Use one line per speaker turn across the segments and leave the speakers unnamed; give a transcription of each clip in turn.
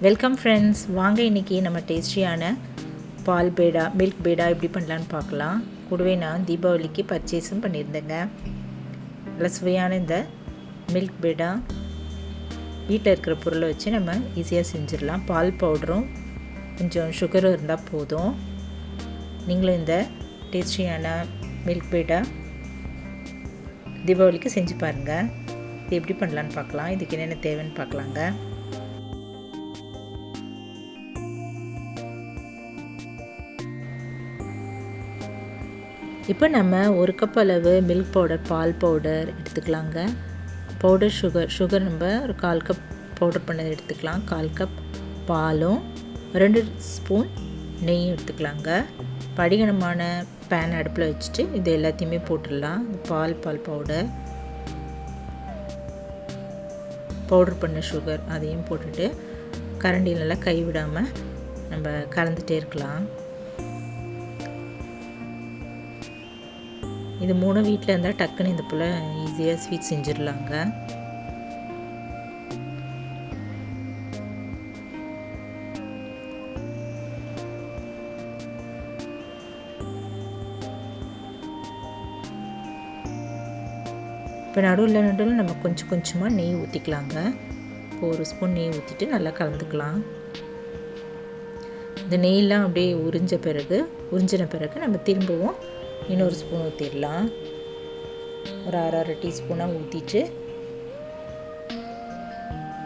Welcome friends, வாங்க இன்றைக்கி நம்ம டேஸ்டியான பால் பேடா மில்க் பேடா எப்படி பண்ணலான்னு பார்க்கலாம். கூடவே நான் தீபாவளிக்கு பர்ச்சேஸும் பண்ணியிருந்தேங்க. நல்ல சுவையான இந்த மில்க் பேடா வீட்டில் இருக்கிற பொருளை வச்சு நம்ம ஈஸியாக செஞ்சிடலாம். பால் பவுடரும் கொஞ்சம் சுகரும் இருந்தால் போதும். நீங்களும் இந்த டேஸ்டியான மில்க் பேடா தீபாவளிக்கு செஞ்சு பாருங்கள். இது எப்படி பண்ணலான்னு பார்க்கலாம். இதுக்கு என்னென்ன தேவைன்னு பார்க்கலாங்க. இப்போ நம்ம ஒரு கப் அளவு மில்க் பவுடர் பால் பவுடர் எடுத்துக்கலாங்க. பவுடர் சுகர் நம்ம ஒரு 1/4 கப் பவுடர் பண்ணது எடுத்துக்கலாம். 1/4 கப் பாலும் 2 ஸ்பூன் நெய்யும் எடுத்துக்கலாங்க. படிகனமான பேன் அடுப்பில் வச்சுட்டு இது எல்லாத்தையுமே போட்டுடலாம். பால் பவுடர் பண்ண சுகர் அதையும் போட்டுட்டு கரண்டியில் நல்லா கைவிடாமல் நம்ம கலந்துகிட்டே இருக்கலாம். இது 3 வீட்டில் இருந்தால் டக்குன்னு இந்த போல் ஈஸியாக ஸ்வீட் செஞ்சிடலாங்க. இப்போ நடுவில் நம்ம கொஞ்சமாக நெய் ஊற்றிக்கலாங்க. இப்போ 1 ஸ்பூன் நெய் ஊற்றிட்டு நல்லா கலந்துக்கலாம். இந்த நெய்லாம் அப்படியே உறிஞ்சின பிறகு நம்ம திரும்பவும் இன்னொரு ஸ்பூன் ஊற்றிடலாம். ஒரு 1/2 டீஸ்பூனாக ஊற்றிட்டு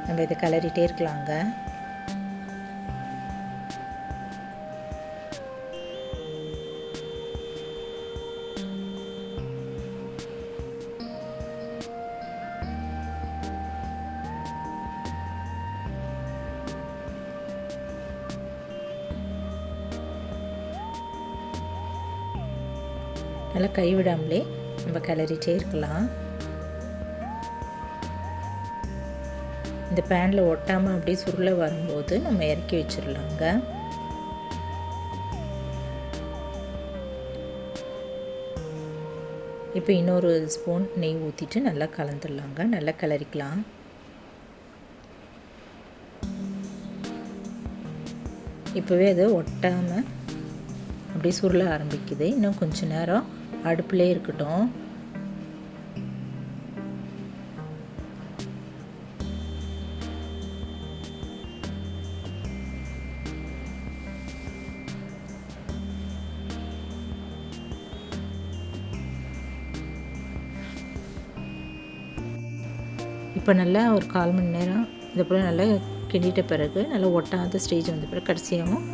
நம்ம இதை கிளறிட்டே இருக்கலாங்க. நல்லா கைவிடாமலே நம்ம கிளறிட்டே இருக்கலாம். இந்த பேனில் ஒட்டாமல் அப்படியே சுருளை வரும்போது நம்ம இறக்கி வச்சிடலாங்க. இப்போ இன்னொரு ஸ்பூன் நெய் ஊற்றிட்டு நல்லா கலந்துடலாங்க. நல்லா கிளறிக்கலாம். இப்போவே அது ஒட்டாமல் அப்படியே சுருள ஆரம்பிக்குது. இன்னும் கொஞ்சம் நேரம் அடுப்பிலே இருக்கட்டும். இப்போ நல்லா ஒரு 1/4 மணி நேரம் இதை போல் நல்லா கிண்டிட்ட பிறகு நல்லா ஒட்டாத ஸ்டேஜ் வந்த பிறகு கடைசியாகவும்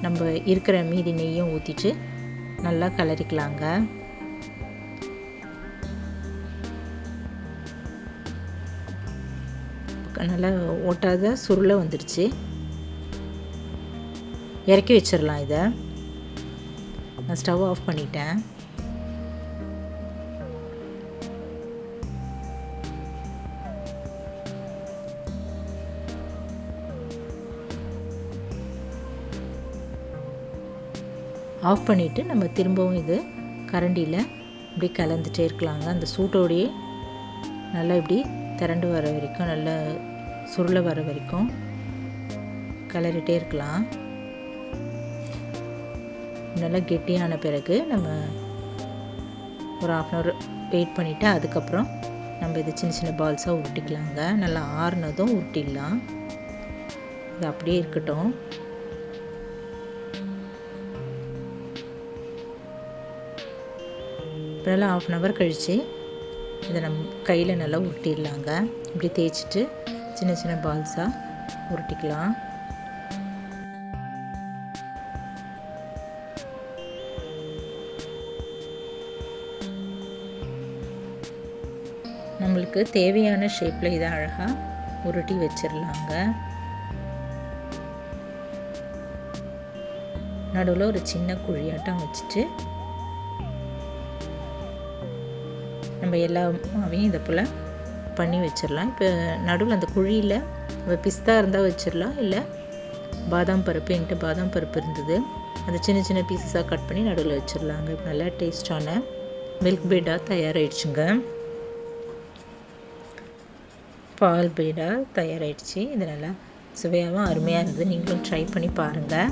நம்ம இருக்கிற மீதி நெய்யும் ஊற்றிட்டு நல்லா கிளறிக்கலாங்க. நல்லா ஒட்டாத சுருளை வந்துடுச்சு. இறக்கி வச்சிடலாம். இதை நான் ஸ்டவ் ஆஃப் பண்ணிட்டேன். ஆஃப் பண்ணிவிட்டு நம்ம திரும்பவும் இது கரண்டியில் இப்படி கலந்துகிட்டே இருக்கலாங்க. அந்த சூட்டோடையே நல்லா இப்படி திரண்டு வர வரைக்கும் நல்லா சுருளை வர வரைக்கும் கிளறிட்டே இருக்கலாம். நல்லா கெட்டியான பிறகு நம்ம ஒரு 1/2 hour வெயிட் பண்ணிவிட்டு அதுக்கப்புறம் நம்ம இது சின்ன பால்ஸாக உருட்டிக்கலாங்க. நல்லா ஆறுனதும் உருட்டிடலாம். இது அப்படியே இருக்கட்டும். இப்போ நல்லா 1/2 hour கழித்து இதை நம்ம கையில் நல்லா உருட்டிடலாங்க. இப்படி தேய்ச்சிட்டு சின்ன பால்ஸாக உருட்டிக்கலாம். நம்மளுக்கு தேவையான ஷேப்பில் இதை அழகாக உருட்டி வச்சிடலாங்க. நடுவில் ஒரு சின்ன குழியாட்டம் வச்சுட்டு நம்ம எல்லா மாவையும் இதை போல் பண்ணி வச்சிடலாம். இப்போ நடுவில் அந்த குழியில் நம்ம பிஸ்தா இருந்தால் வச்சிடலாம், இல்லை பாதாம் பருப்பு. என்கிட்ட பாதாம் பருப்பு இருந்தது, அதை சின்ன பீசஸாக கட் பண்ணி நடுவில் வச்சிடலாங்க. இப்போ நல்லா டேஸ்டான மில்க் பேடா தயாராகிடுச்சுங்க. பால் பேடா தயாராகிடுச்சு. இதை நல்லா சுவையாகவும் அருமையாக இருந்தது. நீங்களும் ட்ரை பண்ணி பாருங்கள்.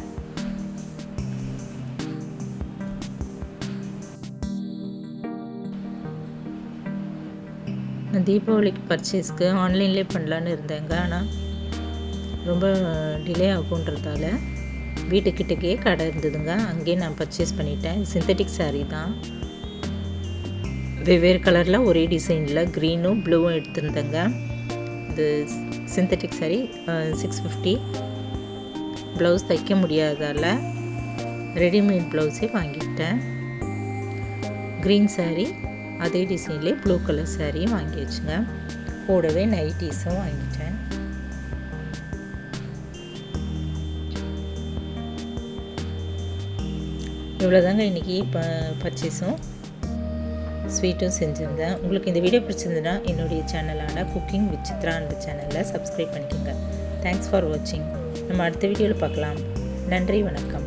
நான் தீபாவளிக்கு பர்ச்சேஸ்க்கு ஆன்லைன்லேயே பண்ணலான்னு இருந்தேங்க. ஆனால் ரொம்ப டிலே ஆகுன்றதால வீட்டுக்கிட்டக்கே கடை இருந்ததுங்க. அங்கேயே நான் பர்ச்சேஸ் பண்ணிட்டேன். சிந்தட்டிக் சாரீ தான். வெவ்வேறு கலரில் ஒரே டிசைனில் க்ரீனும் ப்ளூவும் எடுத்திருந்தேங்க. இது சிந்தட்டிக் சாரீ 650. ப்ளவுஸ் தைக்க முடியாதால் ரெடிமேட் ப்ளவுஸே வாங்கிட்டேன். க்ரீன் சாரீ அதே டிசைன்லேயே ப்ளூ கலர் சாரியும் வாங்கி வச்சுங்க. கூடவே நைட்டீஸும் வாங்கிட்டேன். இவ்வளோதாங்க இன்றைக்கி பர்ச்சேஸும் ஸ்வீட்டும் செஞ்சுருந்தேன். உங்களுக்கு இந்த வீடியோ பிடிச்சிருந்ததுன்னா என்னுடைய சேனலான குக்கிங் வித் சித்ரா அந்த சேனலில் சப்ஸ்கிரைப் பண்ணிக்கோங்க. தேங்க்ஸ் ஃபார் வாட்சிங். நம்ம அடுத்த வீடியோவில் பார்க்கலாம். நன்றி, வணக்கம்.